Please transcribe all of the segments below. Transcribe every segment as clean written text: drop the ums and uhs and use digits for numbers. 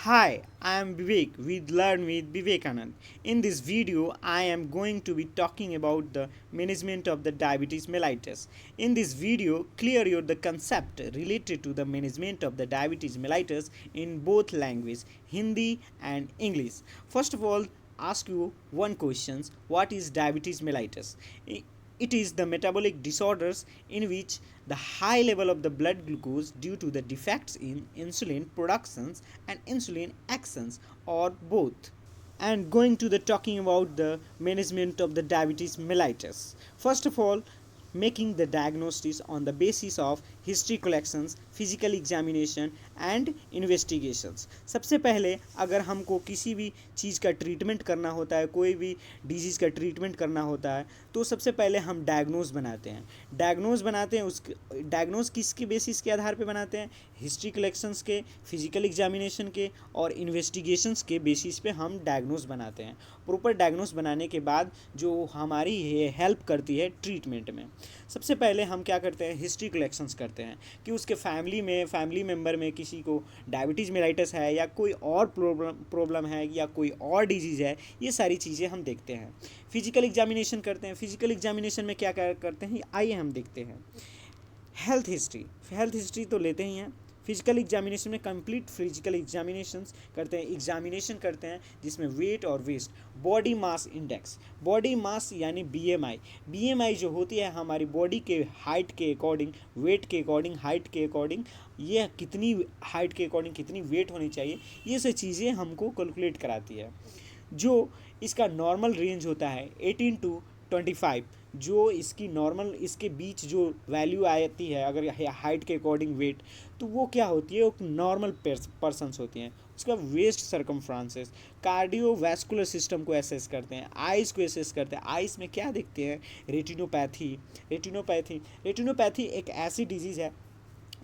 Hi, I am Vivek with Learn with Vivekanand. In this video, I am going to be talking about the management of the diabetes mellitus. In this video, clear your the concept related to the management of the diabetes mellitus in both language, Hindi and English. First of all, ask you one question: what is diabetes mellitus? It is the metabolic disorders in which the high level of the blood glucose due to the defects in insulin productions and insulin actions or both. And going to the talking about the management of the diabetes mellitus. First of all, making the diagnosis on the basis of history collections, physical examination and investigations. सबसे पहले अगर हमको किसी भी चीज़ का treatment करना होता है, कोई भी डिजीज़ का ट्रीटमेंट करना होता है, तो सबसे पहले हम डायग्नोज बनाते हैं. उस डायग्नोज किसके बेसिस के आधार पे बनाते हैं? हिस्ट्री कलेक्शंस के, फिजिकल एग्जामिनेशन के और इन्वेस्टिगेशंस के बेसिस पे हम डायग्नोज बनाते हैं. प्रॉपर डायग्नोज बनाने के बाद जो हमारी हेल्प करती है ट्रीटमेंट में, सबसे पहले हम क्या करते हैं? हिस्ट्री कलेक्शंस करते हैं कि उसके फैमिली मेम्बर में किसी को डायबिटीज़ मेलाइटस है या कोई और प्रॉब्लम है या कोई और डिजीज़ है. ये सारी चीज़ें हम देखते हैं. फिजिकल एग्जामिनेशन करते हैं. फिजिकल एग्जामिनेशन में क्या करते हैं, आइए हम देखते हैं. हेल्थ हिस्ट्री तो लेते ही हैं. फिजिकल एग्जामिनेशन में कंप्लीट फिजिकल एग्जामिनेशंस करते हैं जिसमें वेट और waist, body mass index, body mass यानी बीएमआई जो होती है हमारी बॉडी के हाइट के अकॉर्डिंग, वेट के अकॉर्डिंग, हाइट के अकॉर्डिंग, ये कितनी हाइट के अकॉर्डिंग कितनी वेट होनी चाहिए, ये सब चीज़ें हमको कैलकुलेट कराती है. जो इसका नॉर्मल रेंज होता है 18 to 25, जो इसकी नॉर्मल इसके बीच जो वैल्यू आती है अगर हाइट के अकॉर्डिंग वेट, तो वो क्या होती है? वो नॉर्मल पर्सनस होती हैं. उसका वेस्ट सरकमफ्रांसेस, कार्डियोवैस्कुलर सिस्टम को एसेस करते हैं, आइज़ को एसेस करते हैं. आइज़ में क्या देखते हैं? रेटिनोपैथी एक ऐसी डिजीज़ है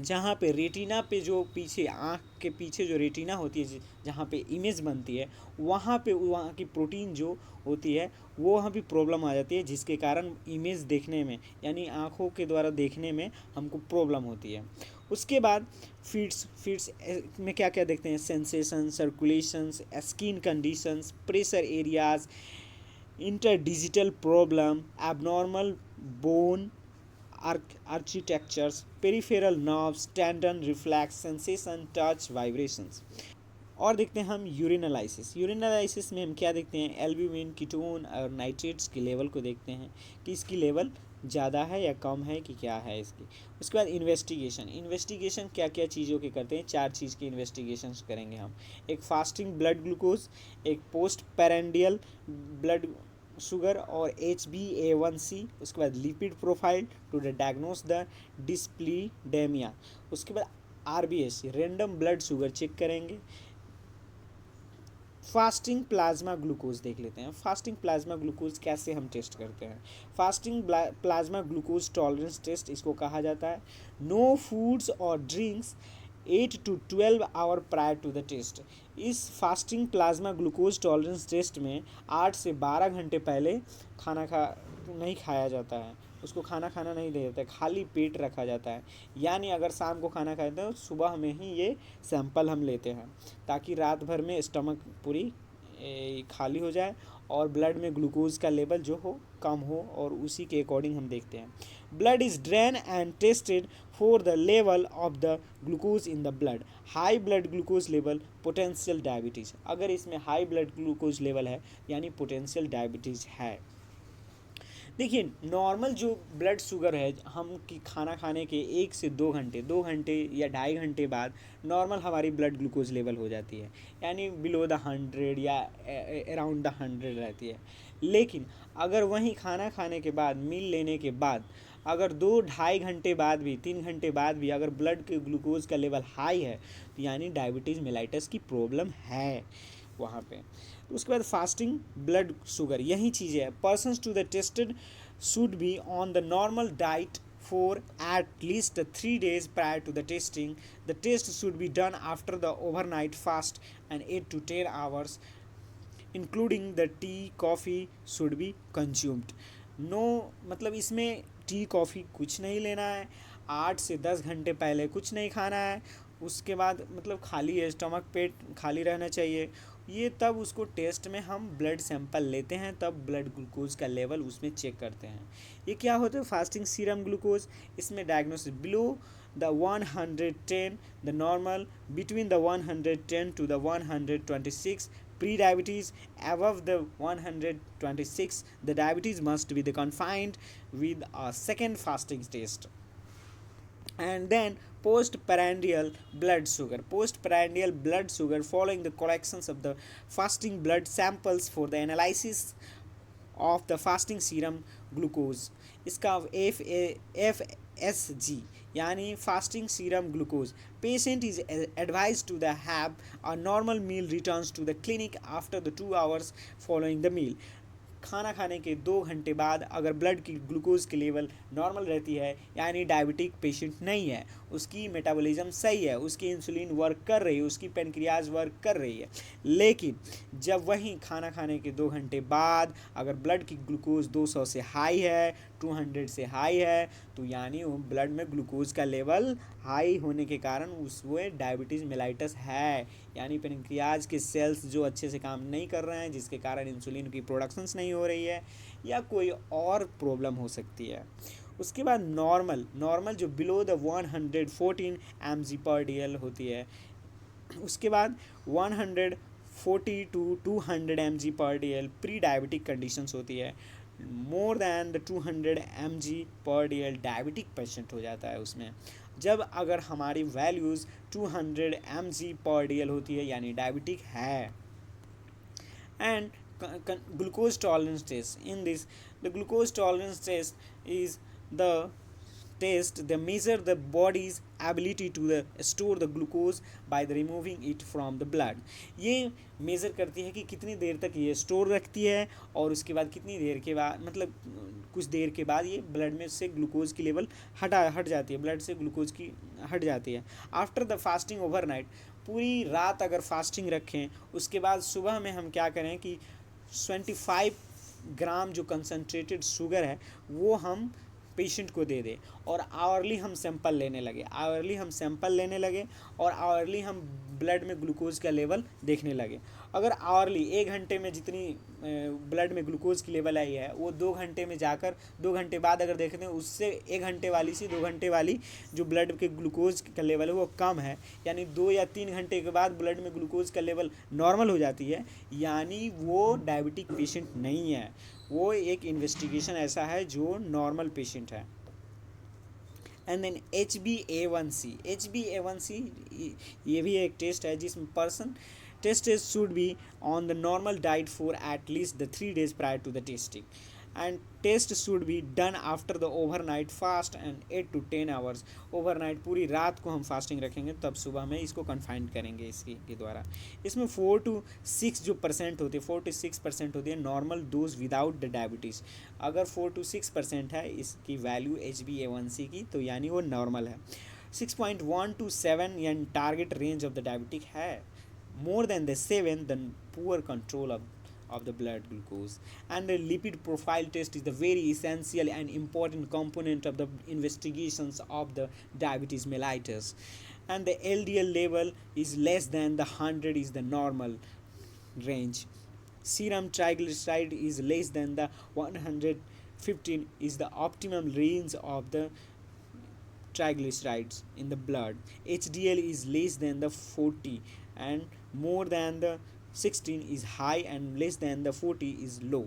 जहाँ पे रेटिना पे जो पीछे आँख के पीछे जो रेटिना होती है, जहाँ पे इमेज बनती है, वहाँ की प्रोटीन जो होती है वो वहाँ भी प्रॉब्लम आ जाती है, जिसके कारण इमेज देखने में यानी आँखों के द्वारा देखने में हमको प्रॉब्लम होती है. उसके बाद फिट्स में क्या क्या देखते हैं? Sensation, circulations, skin conditions, pressure areas, interdigital problem, abnormal bone architectures, peripheral nerves, tendon, reflex, sensation, touch, vibrations. और देखते हैं हम यूरिन में हम क्या देखते हैं? एल्ब्यूमिन, कीटोन और नाइट्रेट्स के लेवल को देखते हैं कि इसकी लेवल ज़्यादा है या कम है कि क्या है इसकी. उसके बाद इन्वेस्टिगेशन क्या क्या चीज़ों के करते हैं? 4 चीज़ के इन्वेस्टिगेशन करेंगे हम. एक फास्टिंग ब्लड ग्लूकोज, एक पोस्ट पैरेंडियल ब्लड शुगर और HbA1c. उसके बाद lipid profile to diagnose the dyslipidemia. उसके बाद RBS random blood sugar check करेंगे. फास्टिंग प्लाज्मा ग्लूकोज देख लेते हैं. फास्टिंग प्लाज्मा ग्लूकोज कैसे हम टेस्ट करते हैं? Fasting plasma glucose tolerance test इसको कहा जाता है. नो फूड्स और drinks 8 to 12 hour prior to the test. इस fasting plasma glucose tolerance test में 8 से 12 घंटे पहले नहीं खाया जाता है. उसको खाना नहीं दिया जाता है, खाली पेट रखा जाता है. यानी अगर शाम को खाना खाते हैं तो सुबह में ही ये सैंपल हम लेते हैं ताकि रात भर में स्टमक पूरी खाली हो जाए और ब्लड में ग्लूकोज का लेवल जो हो कम हो, और उसी के अकॉर्डिंग हम देखते हैं. Blood is drain and tested for the level of the glucose in the blood. High blood glucose level potential diabetes. अगर इसमें हाई ब्लड ग्लूकोज लेवल है यानी पोटेंशियल डायबिटीज़ है. देखिए, नॉर्मल जो ब्लड शुगर है हम कि खाना खाने के 1 से 2 घंटे या 2.5 घंटे बाद नॉर्मल हमारी ब्लड ग्लूकोज लेवल हो जाती है, यानी बिलो द 100 या अराउंड द 100 रहती है. लेकिन अगर वहीं खाना खाने के बाद, मील लेने के बाद, अगर 2-2.5 घंटे बाद भी, 3 घंटे बाद भी अगर ब्लड के ग्लूकोज का लेवल हाई है तो यानी डायबिटीज़ मेलाइटस की प्रॉब्लम है वहाँ पे. तो उसके बाद फास्टिंग ब्लड शुगर, यही चीज़ है. Persons to the tested should be on the normal diet for at least 3 days prior to the testing. The test should be done after the overnight fast and 8 to 10 hours, including the tea, coffee should be consumed. No, मतलब इसमें tea coffee कुछ नहीं लेना है, 8 से 10 घंटे पहले कुछ नहीं खाना है, उसके बाद मतलब खाली है स्टमक, पेट खाली रहना चाहिए। ये तब उसको टेस्ट में हम ब्लड सैंपल लेते हैं, तब ब्लड ग्लूकोज का लेवल उसमें चेक करते हैं। ये क्या होता है फास्टिंग सीरम ग्लूकोज, इसमें diagnosis below the 110 the normal, between the 110 to the 126 pre-diabetes, above the 126 the diabetes must be the confined with a second fasting test. And then post-prandial blood sugar following the collections of the fasting blood samples for the analysis of the fasting serum glucose, इसका F S G यानी fasting serum glucose. Patient is advise to the have a normal meal returns to the clinic after the 2 hours following the meal. खाना खाने के 2 घंटे बाद अगर blood की glucose की लेवल नॉर्मल रहती है, यानी डायबिटिक पेशेंट नहीं है, उसकी मेटाबॉलिज्म सही है, उसकी इंसुलिन वर्क कर रही है, उसकी पेनक्रियाज वर्क कर रही है, लेकिन जब वहीं खाना खाने के 2 घंटे बाद अगर ब्लड की ग्लूकोज 200 से हाई है, 200 से हाई है, तो यानी वो ब्लड में ग्लूकोज का लेवल हाई होने के कारण उसमें डायबिटीज़ मेलाइटस है, यानी पेनक्रियाज के सेल्स जो अच्छे से काम नहीं कर रहे हैं, जिसके कारण इंसुलिन की प्रोडक्शंस नहीं हो रही है, या कोई और प्रॉब्लम हो सकती है। उसके बाद नॉर्मल जो बिलो द 114 mg/dl होती है। उसके बाद 140 to 200 mg/dl pre diabetic conditions होती है। More than the 200 mg/dl diabetic patient हो जाता है उसमें। जब अगर हमारी वैल्यूज़ 200 mg/dl होती है यानी डायबिटिक है। And glucose tolerance test, in this the glucose tolerance test is the test they measure the body's ability to store the glucose by the removing it from the blood। ये measure करती है कि कितनी देर तक ये store रखती है और उसके बाद कितनी देर के बाद मतलब कुछ देर के बाद ये ब्लड में से ग्लूकोज की लेवल हट जाती है, ब्लड से ग्लूकोज की हट जाती है। आफ्टर द फास्टिंग ओवरनाइट, पूरी रात अगर फास्टिंग रखें, उसके बाद सुबह में हम क्या करें कि 25 ग्राम जो कंसनट्रेटेड शुगर है वो हम पेशेंट को दे दें और आवरली हम सैंपल लेने लगे और आवरली हम ब्लड में ग्लूकोज का लेवल देखने लगे। अगर आवरली 1 घंटे में जितनी ब्लड में ग्लूकोज की लेवल आई है वो 2 घंटे में जाकर 2 घंटे बाद अगर देखते हैं उससे 1 घंटे वाली से 2 घंटे वाली जो ब्लड के ग्लूकोज का लेवल है वो कम है, यानी 2 या 3 घंटे के बाद ब्लड में ग्लूकोज का लेवल नॉर्मल हो जाती है, यानी वो डायबिटिक पेशेंट नहीं है, वो एक इन्वेस्टिगेशन ऐसा है जो नॉर्मल पेशेंट है। एंड देन HbA1c ये भी एक टेस्ट है जिसमें person tested should be on the normal diet for at least the 3 days prior to the testing, and test should be done after the overnight fast and 8 to 10 hours। overnight पूरी रात को हम fasting रखेंगे तब सुबह में इसको confined करेंगे इसके द्वारा। इसमें 4 to 6 जो परसेंट होती है 4 to 6% होती है normal dose without the diabetes. अगर 4 to 6% है इसकी वैल्यू HbA1c की, तो यानी वो नॉर्मल है। 6.1 to 7 यानी target range of the diabetic है। More than the 7 then poor control of the blood glucose। And the lipid profile test is the very essential and important component of the investigations of the diabetes mellitus, and the LDL level is less than the 100 is the normal range। Serum triglyceride is less than the 115 is the optimum range of the triglycerides in the blood। HDL is less than the 40 and more than the 16 is high and less than the 40 is low।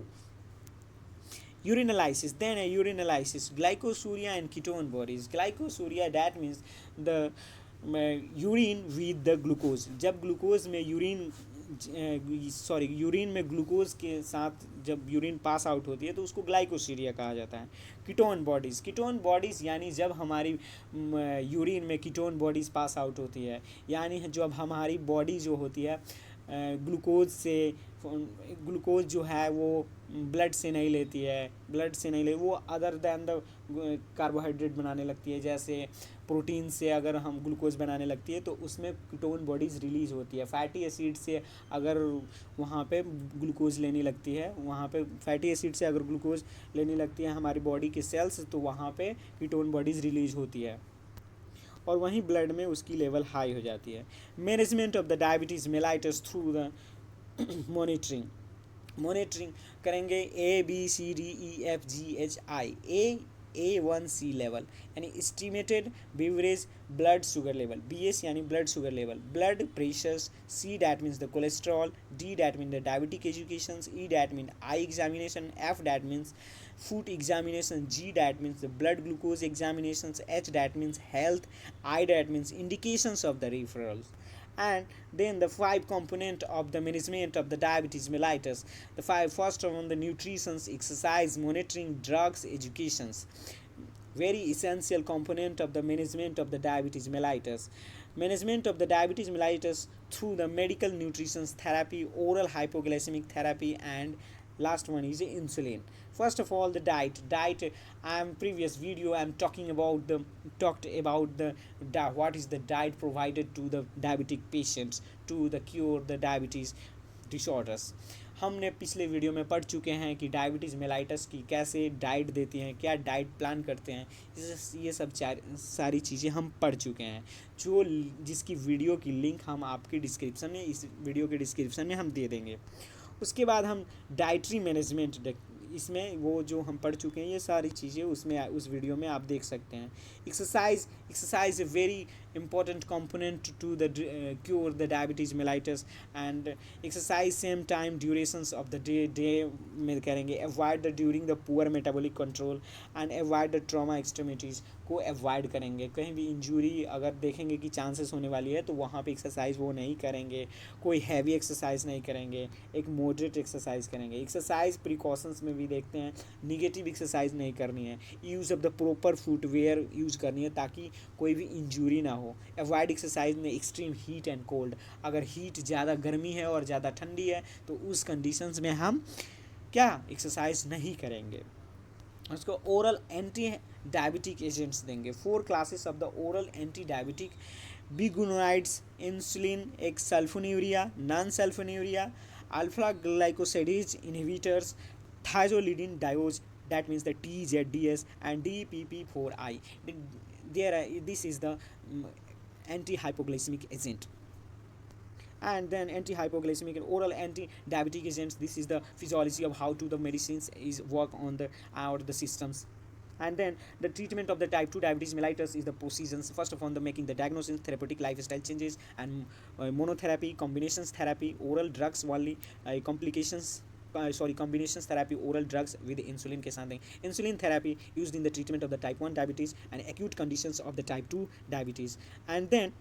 Urinalysis, then a urinalysis glycosuria and ketone bodies। glycosuria that means the urine with the glucose. जब glucose में urine में glucose के साथ जब urine pass out होती है तो उसको ग्लाइकोसीरिया कहा जाता है। कीटोन बॉडीज़ यानी जब हमारी यूरिन में कीटोन बॉडीज़ पास आउट होती है, यानी जब हमारी बॉडी जो होती है ग्लूकोज जो है वो ब्लड से नहीं लेती, वो अदर दैन द कार्बोहाइड्रेट बनाने लगती है। जैसे प्रोटीन से अगर हम ग्लूकोज बनाने लगती है तो उसमें कीटोन बॉडीज़ रिलीज़ होती है। फैटी एसिड से अगर वहाँ पे ग्लूकोज लेने लगती है, फैटी एसिड से अगर ग्लूकोज लेने लगती है हमारी बॉडी के सेल्स, तो वहाँ पे कीटोन बॉडीज़ रिलीज़ होती है। और वहीं ब्लड में उसकी लेवल हाई हो जाती है। Management of the diabetes mellitus through the monitoring करेंगे ABCDEFGHI। A1C लेवल यानी estimated beverage blood sugar level, BS यानी blood sugar level, blood pressure, C that means the cholesterol, D that mean the diabetic education, E that mean eye examination, F that means food examination, G that means the blood glucose examinations, H that means health, I that means indications of the referrals. And then the five component of the management of the diabetes mellitus. The five first one the nutrition, exercise, monitoring, drugs, educations. Very essential component of the management of the diabetes mellitus. Management of the diabetes mellitus through the medical nutrition therapy, oral hypoglycemic therapy, and last one is insulin. First of all, the diet. I am previous video I am talked about the what is the diet provided to the diabetic patients to the cure the diabetes disorders. हमने पिछले video में पढ़ चुके हैं कि diabetes mellitus की कैसे diet देती हैं, क्या डाइट प्लान करते हैं, ये सब सारी चीज़ें हम पढ़ चुके हैं, जिसकी वीडियो की लिंक हम आपके डिस्क्रिप्शन में, इस वीडियो के डिस्क्रिप्शन में हम दे देंगे। उसके बाद हम डाइटरी मैनेजमेंट, इसमें वो जो हम पढ़ चुके हैं ये सारी चीज़ें उसमें उस वीडियो में आप देख सकते हैं। Exercise a very important component to the cure the diabetes mellitus, and exercise same time durations of the day में करेंगे। avoid the during the poor metabolic control and avoid the trauma extremities को avoid करेंगे। कहीं भी injury अगर देखेंगे कि chances होने वाली है तो वहाँ पे एक्सरसाइज वो नहीं करेंगे, कोई हैवी एक्सरसाइज नहीं करेंगे, एक मॉडरेट एक्सरसाइज करेंगे। एक्सरसाइज प्रिकॉशंस में भी देखते हैं, निगेटिव एक्सरसाइज नहीं करनी है, use of the proper footwear use करनी है ताकि कोई भी इंजरी ना हो। अवॉइड एक्सरसाइज में एक्सट्रीम हीट एंड कोल्ड, अगर हीट ज़्यादा गर्मी है और ज़्यादा ठंडी है तो उस कंडीशंस में हम क्या एक्सरसाइज नहीं करेंगे। उसको ओरल एंटी डायबिटिक एजेंट्स देंगे। 4 classes of the oral anti diabetic biguanides, insulin, एक sulfonylurea, non sulfonylurea, alpha glucosidase inhibitors, thiazolidinediones that means the TZDS and DPP4I. This is the anti-hypoglycemic agent. And then anti-hypoglycemic and oral anti-diabetic agents, this is the physiology of how to the medicines is work on the systems. And then the treatment of the type 2 diabetes mellitus is the procedures. First of all, the making the diagnosis, therapeutic lifestyle changes, and monotherapy, combinations therapy, oral drugs only, complications combinations therapy, oral drugs with insulin के साथ देंगे। insulin therapy used in the treatment of the type 1 diabetes and acute conditions of the type 2 diabetes. And then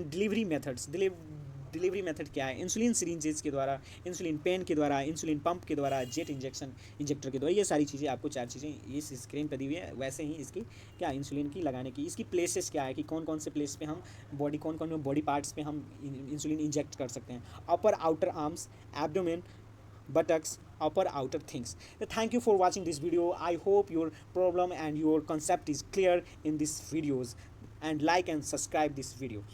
delivery methods. Delivery method क्या है? Insulin syringes के द्वारा, insulin pen के द्वारा, insulin pump के द्वारा, जेट इंजेक्टर के द्वारा। ये सारी चीज़ें आपको 4 चीज़ें इस स्क्रीन पर दी हुई है। वैसे ही इसकी क्या इंसुलिन की लगाने की, इसकी प्लेसेस क्या है कि कौन कौन से प्लेस पे हम कौन कौन बॉडी पार्ट्स पे हम इंसुलिन इंजेक्ट कर सकते हैं। Upper outer arms, abdomen, buttocks, upper outer things. Thank you for watching this video. I hope your problem and your concept is clear in these videos, and like and subscribe this video.